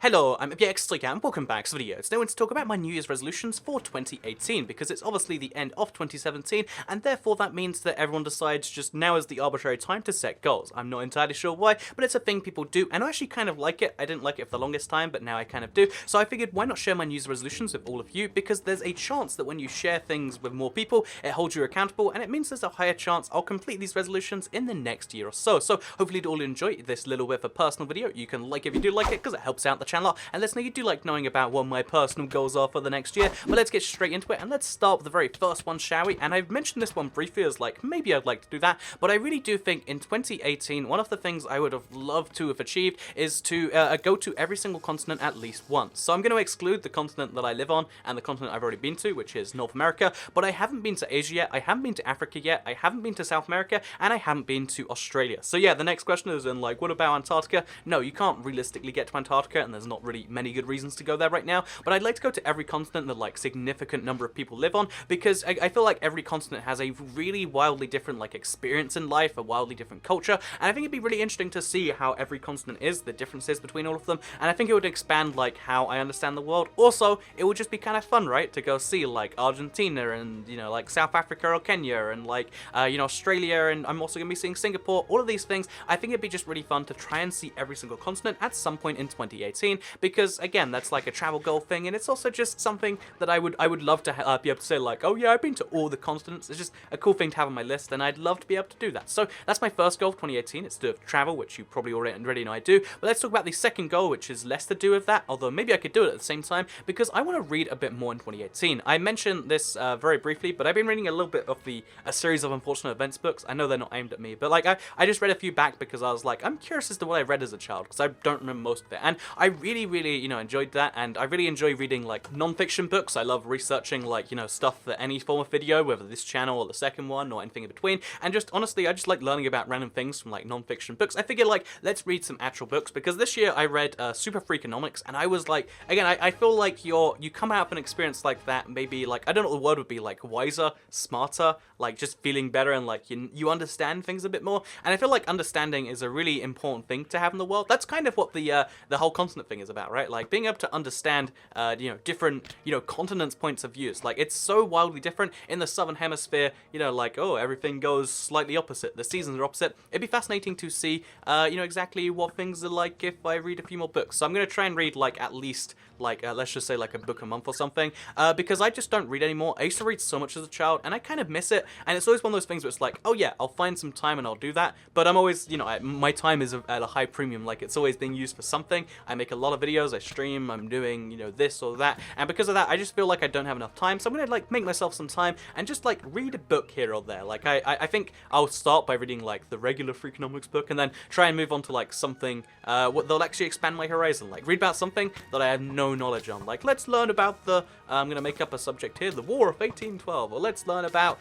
Hello, I'm ibxtoycat and welcome back to the video. Today I want to talk about my New Year's resolutions for 2018 because it's obviously the end of 2017 and therefore that means that everyone decides just now is the arbitrary time to set goals. I'm not entirely sure why, but it's a thing people do and I actually kind of like it. I didn't like it for the longest time, but now I kind of do. So I figured why not share my New Year's resolutions with all of you, because there's a chance that when you share things with more people, it holds you accountable and it means there's a higher chance I'll complete these resolutions in the next year or so. So hopefully you'll all enjoy this little bit of a personal video. You can like if you do like it because it helps out the channel, and let us know you do like knowing about what my personal goals are for the next year. But let's get straight into it and let's start with the very first one, shall we? And I've mentioned this one briefly as like maybe I'd like to do that, but I really do think in 2018 one of the things I would have loved to have achieved is to go to every single continent at least once. So I'm going to exclude the continent that I live on and the continent I've already been to, which is North America, but I haven't been to Asia yet, I haven't been to Africa yet, I haven't been to South America, and I haven't been to Australia. So yeah, the next question is in like, what about Antarctica? No, you can't realistically get to Antarctica and there's not really many good reasons to go there right now, but I'd like to go to every continent that like significant number of people live on, because I feel like every continent has a really wildly different like experience in life, a wildly different culture, and I think it'd be really interesting to see how every continent is, the differences between all of them, and I think it would expand like how I understand the world. Also, it would just be kind of fun, right, to go see like Argentina and, you know, like South Africa or Kenya and like, you know, Australia, and I'm also going to be seeing Singapore, all of these things. I think it'd be just really fun to try and see every single continent at some point in 2018, because again, that's like a travel goal thing, and it's also just something that I would love to be able to say like, oh yeah, I've been to all the continents. It's just a cool thing to have on my list, and I'd love to be able to do that. So that's my first goal for 2018. It's to do with travel, which you probably already know I do. But let's talk about the second goal, which is less to do with that, although maybe I could do it at the same time, because I want to read a bit more in 2018. I mentioned this very briefly, but I've been reading a little bit of a series of Unfortunate Events books. I know they're not aimed at me, but like I just read a few back because I was like, I'm curious as to what I read as a child, because I don't remember most of it, and I really, you know, enjoyed that, and I really enjoy reading like non-fiction books. I love researching like, you know, stuff for any form of video, whether this channel or the second one or anything in between, and just honestly I just like learning about random things from like non-fiction books. I figured like let's read some actual books, because this year I read Super Freakonomics, and I was like, again, I feel like you come out of an experience like that maybe like, I don't know what the word would be, like wiser, smarter, like just feeling better, and like you understand things a bit more, and I feel like understanding is a really important thing to have in the world. That's kind of what the whole continent thing is about, right? Like being able to understand you know, different, you know, continents' points of views. Like it's so wildly different in the southern hemisphere, you know, like, oh, everything goes slightly opposite, the seasons are opposite. It'd be fascinating to see you know, exactly what things are like if I read a few more books. So I'm going to try and read like at least like let's just say like a book a month or something, because I just don't read anymore. I used to read so much as a child and I kind of miss it, and it's always one of those things where it's like, oh yeah, I'll find some time and I'll do that, but I'm always, you know, my time is at a high premium, like it's always being used for something. I make a lot of videos, I stream, I'm doing, you know, this or that, and because of that I just feel like I don't have enough time, so I'm gonna like make myself some time and just like read a book here or there. Like I think I'll start by reading like the regular Freakonomics book and then try and move on to like something they'll actually expand my horizon, like read about something that I have no knowledge on. Like let's learn about the I'm gonna make up a subject here, the War of 1812, or let's learn about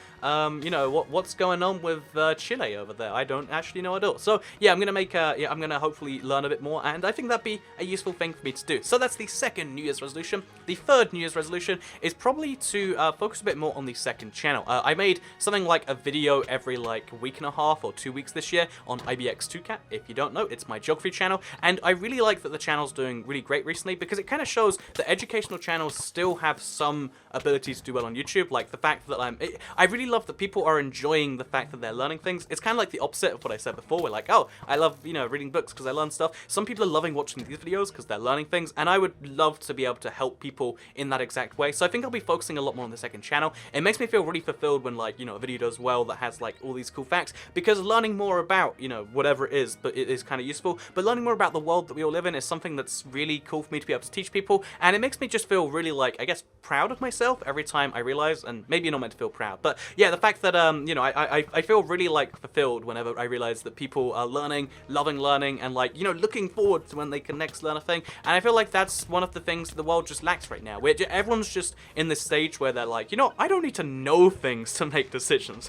you know, what's going on with Chile over there. I don't actually know at all. So yeah, I'm gonna make yeah, I'm gonna hopefully learn a bit more, and I think that'd be a useful thing for me to do. So that's the second New Year's resolution. The third New Year's resolution is probably to focus a bit more on the second channel. I made something like a video every like week and a half or 2 weeks this year on ibxtoycat. If you don't know, it's my geography channel, and I really like that the channel's doing really great recently, because it kind of shows that educational channels still have some ability to do well on YouTube. Like the fact that I really love that people are enjoying the fact that they're learning things. It's kind of like the opposite of what I said before. We're like, oh, I love, you know, reading books because I learn stuff. Some people are loving watching these videos because they're learning things, and I would love to be able to help people in that exact way. So I think I'll be focusing a lot more on the second channel. It makes me feel really fulfilled when, like, you know, a video does well that has like all these cool facts, because learning more about, you know, whatever it is, but it is kind of useful. But learning more about the world that we all live in is something that's really cool for me to be able to teach people, and it makes me just feel really, like, I guess, proud of myself every time I realize, and maybe you're not meant to feel proud, but yeah, the fact that you know, I feel really like fulfilled whenever I realize that people are learning, loving learning, and like, you know, looking forward to when they can next learn a thing. And I feel like that's one of the things the world just lacks right now, where everyone's just in this stage where they're like, you know, I don't need to know things to make decisions.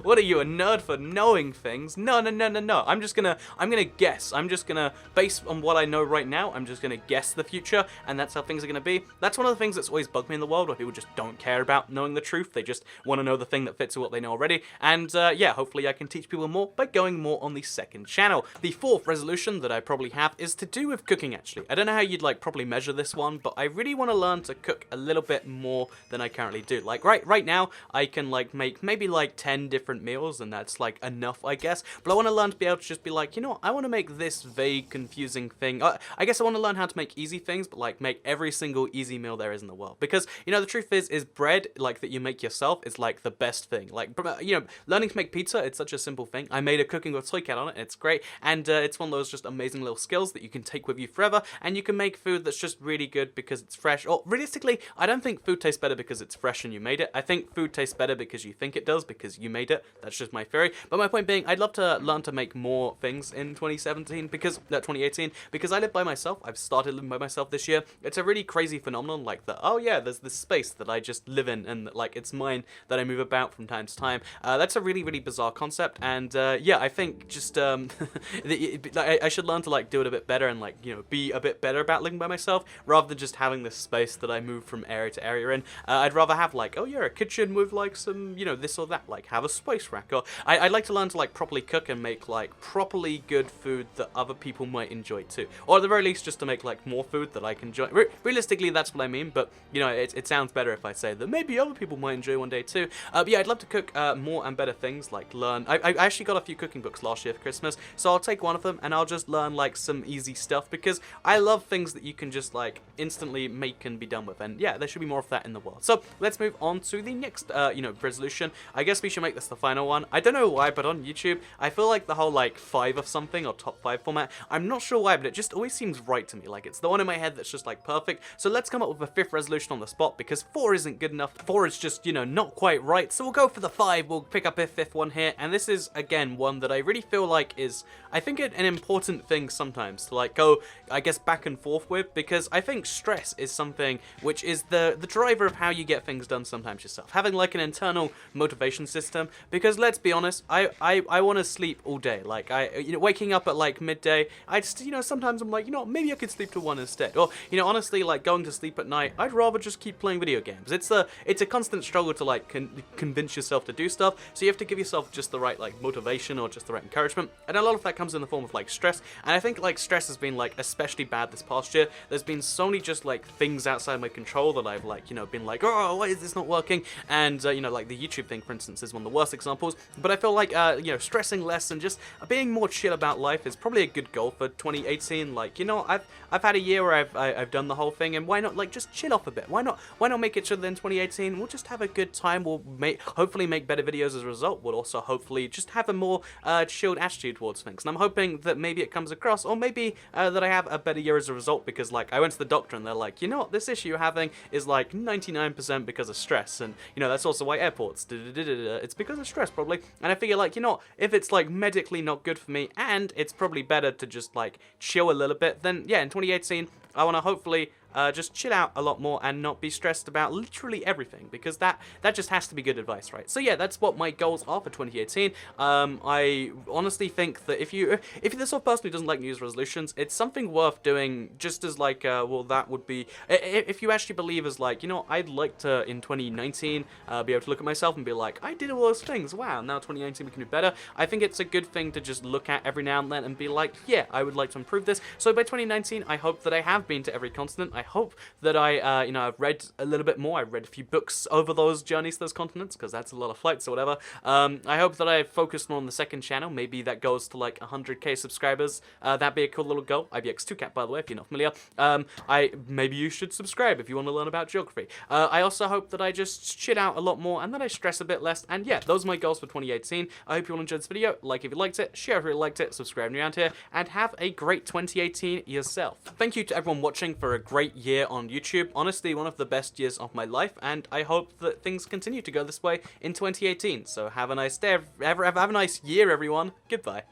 What are you, a nerd for knowing things? No. I'm gonna guess. I'm just gonna, based on what I know right now, I'm just gonna guess the future, and that's how things are gonna be. That's one of the things that's always bugged me in the world, where people just don't care about knowing the truth. They just want to know the thing that fits with what they know already. And yeah, hopefully I can teach people more by going more on the second channel. The fourth resolution that I probably have is to do with cooking, actually. actually. I don't know how you'd like properly measure this one, but I really want to learn to cook a little bit more than I currently do. Like right now, I can like make maybe like 10 different meals, and that's like enough, I guess. But I want to learn to be able to just be like, you know what, I want to make this vague, confusing thing. I guess I want to learn how to make easy things, but like make every single easy meal there is in the world. Because, you know, the truth is bread, like that you make yourself, is like the best thing. Like, you know, learning to make pizza, it's such a simple thing. I made a cooking with toycat on it, and it's great. And it's one of those just amazing little skills that you can take with you forever, and you can make food that's just really good because it's fresh. Or realistically, I don't think food tastes better because it's fresh and you made it. I think food tastes better because you think it does because you made it. That's just my theory. But my point being, I'd love to learn to make more things in 2017 because 2018 because I live by myself. I've started living by myself this year. It's a really crazy phenomenon, like that. Oh yeah, there's this space that I just live in, and like it's mine that I move about from time to time. That's a really bizarre concept, and yeah, I think just I should learn to like do it a bit better and like, you know, be a bit better about living by myself rather than just having this space that I move from area to area in. I'd rather have like, oh yeah, a kitchen with like some, you know, this or that, like have a space rack. Or I'd like to learn to like properly cook and make like properly good food that other people might enjoy too, or at the very least just to make like more food that I can enjoy. Realistically, that's what I mean, but you know, it sounds better if I say that maybe other people might enjoy one day too. But yeah, I'd love to cook more and better things, like learn. I actually got a few cooking books last year for Christmas, so I'll take one of them and I'll just learn like some easy stuff because I love things that you can just like instantly make and be done with, and yeah, there should be more of that in the world. So let's move on to the next you know, resolution. I guess we should make this the final one. I don't know why, but on YouTube I feel like the whole like 5 of something or top 5 format, I'm not sure why, but it just always seems right to me. Like it's the one in my head that's just like perfect. So let's come up with a 5th resolution on the spot because 4 isn't good enough. 4 is just, you know, not quite right. So we'll go for the 5. We'll pick up a 5th one here, and this is again one that I really feel like is, I think, an important thing sometimes to like go, I guess, back and forth with, because I think stress is something which is the driver of how you get things done sometimes yourself. Having like an internal motivation system, because let's be honest, I want to sleep all day. Like you know, waking up at like midday, I just, you know, sometimes I'm like, you know, maybe I could sleep to 1 instead. Or, you know, honestly, like going to sleep at night, I'd rather just keep playing video games. It's a constant struggle to like convince yourself to do stuff, so you have to give yourself just the right like motivation or just the right encouragement, and a lot of that comes in the form of like stress. And I think like stress has been like especially bad this past year. There's been so many just like things outside my control that I've like, you know, been like, oh, why is this not working? And you know, like the YouTube thing, for instance, is one of the worst examples. But I feel like you know, stressing less and just being more chill about life is probably a good goal for 2018. Like, you know, I've had a year where I've done the whole thing, and why not like just chill off a bit? Why not make it chill in 2018? We'll just have a good time. We'll hopefully make better videos as a result. We'll also hopefully just have a more chilled attitude towards things. And I'm hoping that maybe it comes across, or maybe that I have a better year as a result, because like I went to the doctor and they're like, you know what, this issue you're having is like 99% because of stress, and you know, that's also why airports, it's because of stress probably. And I figure like, you know, if it's like medically not good for me and it's probably better to just like chill a little bit, then yeah, in 2018 I want to hopefully just chill out a lot more and not be stressed about literally everything, because that just has to be good advice, right? So yeah, that's what my goals are for 2018. I honestly think that if you're the sort of person who doesn't like New Year's resolutions, it's something worth doing, just as like, well, that would be, if you actually believe as like, you know, I'd like to, in 2019, be able to look at myself and be like, I did all those things, wow, now 2019 we can do better. I think it's a good thing to just look at every now and then and be like, yeah, I would like to improve this. So by 2019, I hope that I have been to every continent. I hope that I, you know, I've read a little bit more. I've read a few books over those journeys to those continents, because that's a lot of flights or whatever. I hope that I've focused more on the second channel. Maybe that goes to like 100k subscribers. That'd be a cool little goal. ibxtoycat, by the way, if you're not familiar. Maybe you should subscribe if you want to learn about geography. I also hope that I just shit out a lot more and that I stress a bit less. And yeah, those are my goals for 2018. I hope you all enjoyed this video. Like if you liked it, share if you liked it, subscribe if you're around here, and have a great 2018 yourself. Thank you to everyone watching for a great year on YouTube. Honestly, one of the best years of my life, and I hope that things continue to go this way in 2018. So have a nice day, have a nice year, everyone. Goodbye.